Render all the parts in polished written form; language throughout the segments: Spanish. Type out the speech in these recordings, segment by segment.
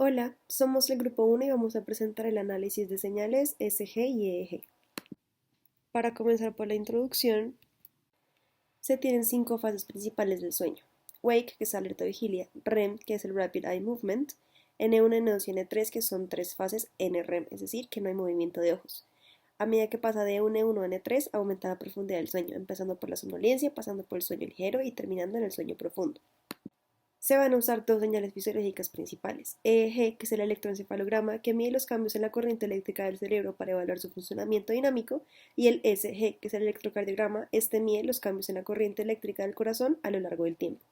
Hola, somos el grupo 1 y vamos a presentar el análisis de señales SG y EEG. Para comenzar por la introducción, se tienen 5 fases principales del sueño. Wake, que es alerta vigilia, REM, que es el Rapid Eye Movement, N1, N2 y N3, que son 3 fases NREM, es decir, que no hay movimiento de ojos. A medida que pasa de N1 a N3, aumenta la profundidad del sueño, empezando por la somnolencia, pasando por el sueño ligero y terminando en el sueño profundo. Se van a usar dos señales fisiológicas principales: EEG, que es el electroencefalograma, que mide los cambios en la corriente eléctrica del cerebro para evaluar su funcionamiento dinámico, y el SG, que es el electrocardiograma. Este mide los cambios en la corriente eléctrica del corazón a lo largo del tiempo.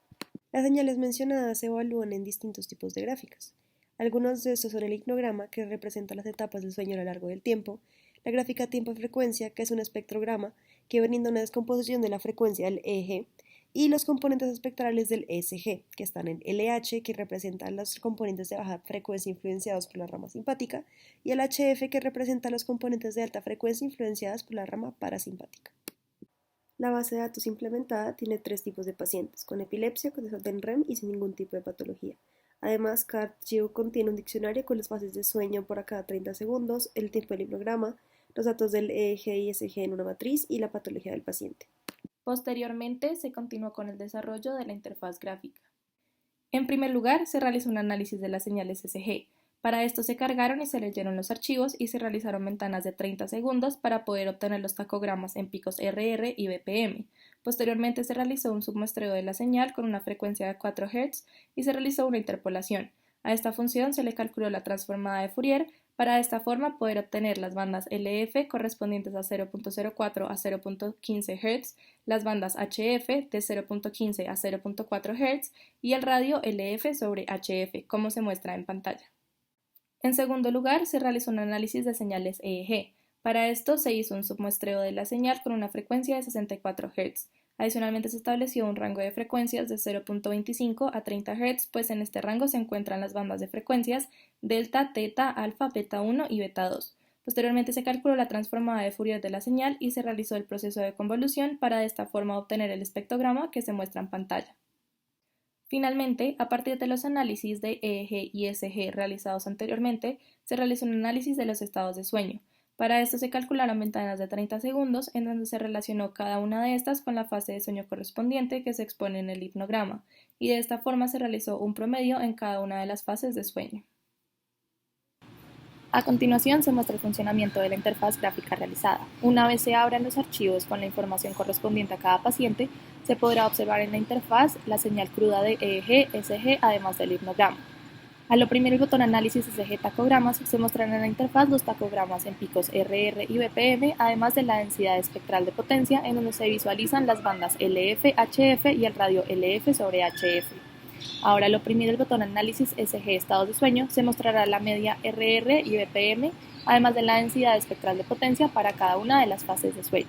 Las señales mencionadas se evalúan en distintos tipos de gráficas. Algunos de estos son el hipnograma, que representa las etapas del sueño a lo largo del tiempo; la gráfica tiempo-frecuencia, que es un espectrograma que brinda una descomposición de la frecuencia del EEG; y los componentes espectrales del ESG, que están en LH, que representa los componentes de baja frecuencia influenciados por la rama simpática, y el HF, que representa los componentes de alta frecuencia influenciados por la rama parasimpática. La base de datos implementada tiene 3 tipos de pacientes: con epilepsia, con desorden REM y sin ningún tipo de patología. Además, cada archivo contiene un diccionario con las fases de sueño por cada 30 segundos, el tiempo del hipnograma, los datos del EEG y ESG en una matriz y la patología del paciente. Posteriormente, se continuó con el desarrollo de la interfaz gráfica. En primer lugar, se realizó un análisis de las señales SG. Para esto se cargaron y se leyeron los archivos y se realizaron ventanas de 30 segundos para poder obtener los tacogramas en picos RR y BPM. Posteriormente se realizó un submuestreo de la señal con una frecuencia de 4 Hz y se realizó una interpolación. A esta función se le calculó la transformada de Fourier para de esta forma poder obtener las bandas LF correspondientes a 0.04 a 0.15 Hz, las bandas HF de 0.15 a 0.4 Hz y el radio LF sobre HF, como se muestra en pantalla. En segundo lugar, se realizó un análisis de señales EEG. Para esto se hizo un submuestreo de la señal con una frecuencia de 64 Hz. Adicionalmente se estableció un rango de frecuencias de 0.25 a 30 Hz, pues en este rango se encuentran las bandas de frecuencias delta, teta, alfa, beta 1 y beta 2. Posteriormente se calculó la transformada de Fourier de la señal y se realizó el proceso de convolución para de esta forma obtener el espectrograma que se muestra en pantalla. Finalmente, a partir de los análisis de EEG y SG realizados anteriormente, se realizó un análisis de los estados de sueño. Para esto se calcularon ventanas de 30 segundos en donde se relacionó cada una de estas con la fase de sueño correspondiente que se expone en el hipnograma, y de esta forma se realizó un promedio en cada una de las fases de sueño. A continuación se muestra el funcionamiento de la interfaz gráfica realizada. Una vez se abran los archivos con la información correspondiente a cada paciente, se podrá observar en la interfaz la señal cruda de EEG, SG, además del hipnograma. Al oprimir el botón Análisis SG Tacogramas, se mostrarán en la interfaz los tacogramas en picos RR y BPM, además de la densidad espectral de potencia, en donde se visualizan las bandas LF, HF y el radio LF sobre HF. Ahora, al oprimir el botón Análisis SG Estados de sueño, se mostrará la media RR y BPM, además de la densidad espectral de potencia para cada una de las fases de sueño.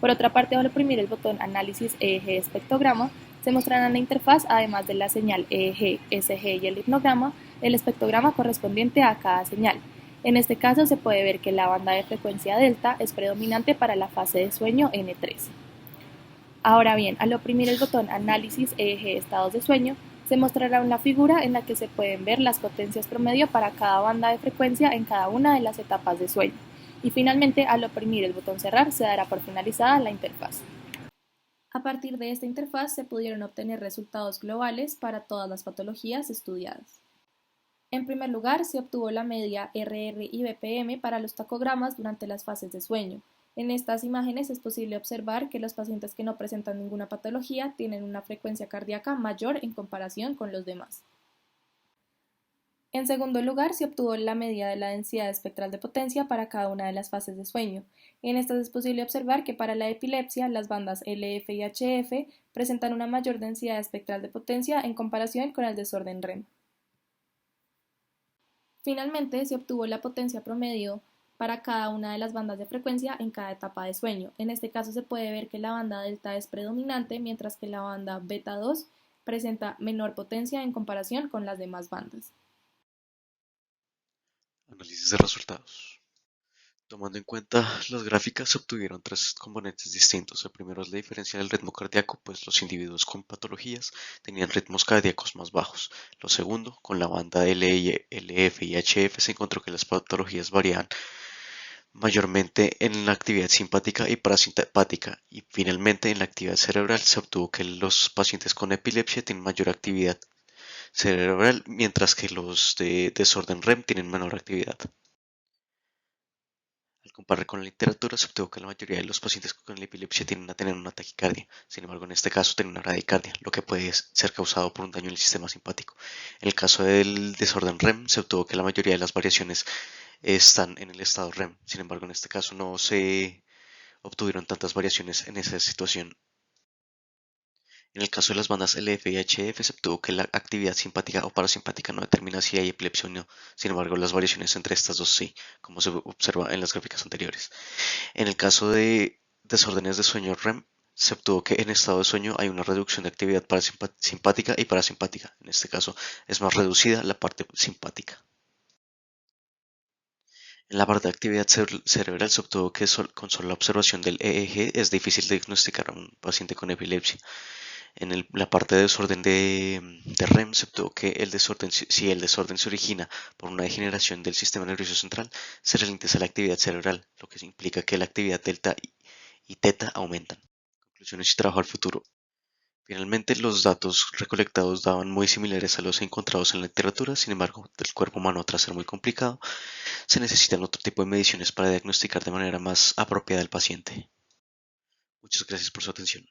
Por otra parte, al oprimir el botón Análisis EEG Espectrograma, se mostrará en la interfaz, además de la señal EEG, SG y el hipnograma, el espectrograma correspondiente a cada señal. En este caso se puede ver que la banda de frecuencia delta es predominante para la fase de sueño N3. Ahora bien, al oprimir el botón Análisis EEG Estados de sueño, se mostrará una figura en la que se pueden ver las potencias promedio para cada banda de frecuencia en cada una de las etapas de sueño. Y finalmente, al oprimir el botón Cerrar, se dará por finalizada la interfaz. A partir de esta interfaz se pudieron obtener resultados globales para todas las patologías estudiadas. En primer lugar, se obtuvo la media RR y BPM para los tacogramas durante las fases de sueño. En estas imágenes es posible observar que los pacientes que no presentan ninguna patología tienen una frecuencia cardíaca mayor en comparación con los demás. En segundo lugar, se obtuvo la medida de la densidad espectral de potencia para cada una de las fases de sueño. En estas es posible observar que para la epilepsia, las bandas LF y HF presentan una mayor densidad espectral de potencia en comparación con el desorden REM. Finalmente, se obtuvo la potencia promedio para cada una de las bandas de frecuencia en cada etapa de sueño. En este caso se puede ver que la banda delta es predominante, mientras que la banda beta 2 presenta menor potencia en comparación con las demás bandas. Análisis de resultados. Tomando en cuenta las gráficas, se obtuvieron tres componentes distintos. El primero es la diferencia del ritmo cardíaco, pues los individuos con patologías tenían ritmos cardíacos más bajos. Lo segundo, con la banda LF y HF se encontró que las patologías variaban mayormente en la actividad simpática y parasimpática, y finalmente en la actividad cerebral se obtuvo que los pacientes con epilepsia tienen mayor actividad cerebral, mientras que los de desorden REM tienen menor actividad. Al comparar con la literatura, se obtuvo que la mayoría de los pacientes con epilepsia tienden a tener una taquicardia. Sin embargo, en este caso tienen una bradicardia, lo que puede ser causado por un daño en el sistema simpático. En el caso del desorden REM, se obtuvo que la mayoría de las variaciones están en el estado REM. Sin embargo, en este caso no se obtuvieron tantas variaciones en esa situación. En el caso de las bandas LF y HF, se obtuvo que la actividad simpática o parasimpática no determina si hay epilepsia o no. Sin embargo, las variaciones entre estas dos sí, como se observa en las gráficas anteriores. En el caso de desórdenes de sueño REM, se obtuvo que en estado de sueño hay una reducción de actividad simpática y parasimpática. En este caso es más reducida la parte simpática. En la parte de actividad cerebral se obtuvo que con solo la observación del EEG es difícil diagnosticar a un paciente con epilepsia. En la parte de desorden de REM se obtuvo que si el desorden se origina por una degeneración del sistema nervioso central, se ralentiza la actividad cerebral, lo que implica que la actividad delta y teta aumentan. Conclusiones y trabajo al futuro. Finalmente, los datos recolectados daban muy similares a los encontrados en la literatura. Sin embargo, el cuerpo humano, tras ser muy complicado, se necesitan otro tipo de mediciones para diagnosticar de manera más apropiada al paciente. Muchas gracias por su atención.